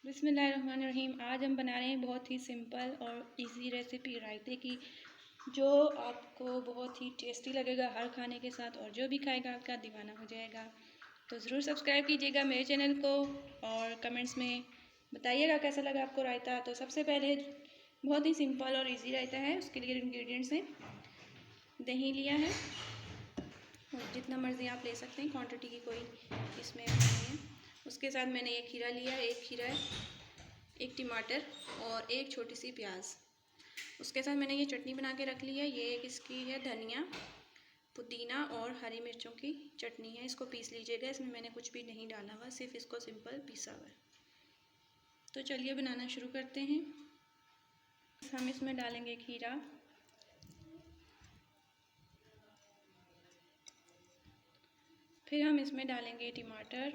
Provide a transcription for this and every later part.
बिस्मिल्लाहिर्रहमानिर्रहीम। आज हम बना रहे हैं बहुत ही सिंपल और इजी रेसिपी रायते की, जो आपको बहुत ही टेस्टी लगेगा हर खाने के साथ, और जो भी खाएगा आपका दीवाना हो जाएगा। तो ज़रूर सब्सक्राइब कीजिएगा मेरे चैनल को और कमेंट्स में बताइएगा कैसा लगा आपको रायता। तो सबसे पहले बहुत ही सिंपल और इजी रायता है, उसके लिए इंग्रेडिएंट्स हैं। दही लिया है, और जितना मर्ज़ी आप ले सकते हैं, क्वांटिटी की कोई इसमें नहीं है। उसके साथ मैंने एक खीरा लिया, एक टमाटर और एक छोटी सी प्याज। उसके साथ मैंने ये चटनी बना के रख ली है। ये एक इसकी है धनिया, पुदीना और हरी मिर्चों की चटनी है। इसको पीस लीजिएगा, इसमें मैंने कुछ भी नहीं डाला हुआ, सिर्फ इसको सिंपल पीसा हुआ है। तो चलिए बनाना शुरू करते हैं। हम इसमें डालेंगे खीरा, फिर हम इसमें डालेंगे टमाटर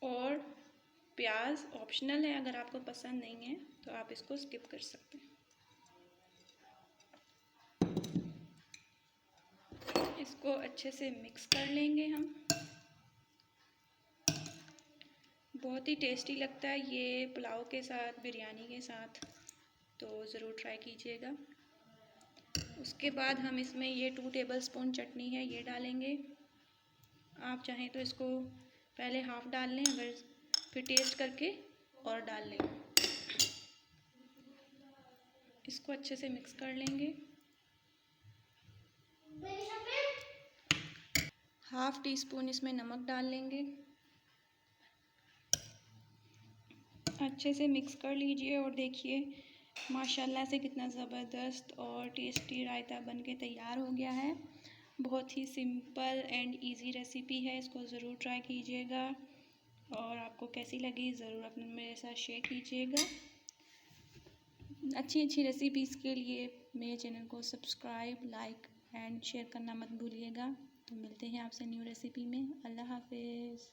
और प्याज। ऑप्शनल है, अगर आपको पसंद नहीं है तो आप इसको स्किप कर सकते हैं। इसको अच्छे से मिक्स कर लेंगे हम। बहुत ही टेस्टी लगता है ये पुलाव के साथ, बिरयानी के साथ, तो ज़रूर ट्राई कीजिएगा। उसके बाद हम इसमें ये 2 टेबलस्पून चटनी है, ये डालेंगे। आप चाहें तो इसको पहले हाफ़ डाल लें, अगर फिर टेस्ट करके और डाल लें। इसको अच्छे से मिक्स कर लेंगे। हाफ़ टी स्पून इसमें नमक डाल लेंगे। अच्छे से मिक्स कर लीजिए और देखिए माशाल्लाह से कितना ज़बरदस्त और टेस्टी रायता बन के तैयार हो गया है। बहुत ही सिंपल एंड इजी रेसिपी है, इसको ज़रूर ट्राई कीजिएगा और आपको कैसी लगी ज़रूर अपने मेरे साथ शेयर कीजिएगा। अच्छी रेसिपीज़ के लिए मेरे चैनल को सब्सक्राइब, लाइक एंड शेयर करना मत भूलिएगा। तो मिलते हैं आपसे न्यू रेसिपी में। अल्लाह हाफिज़।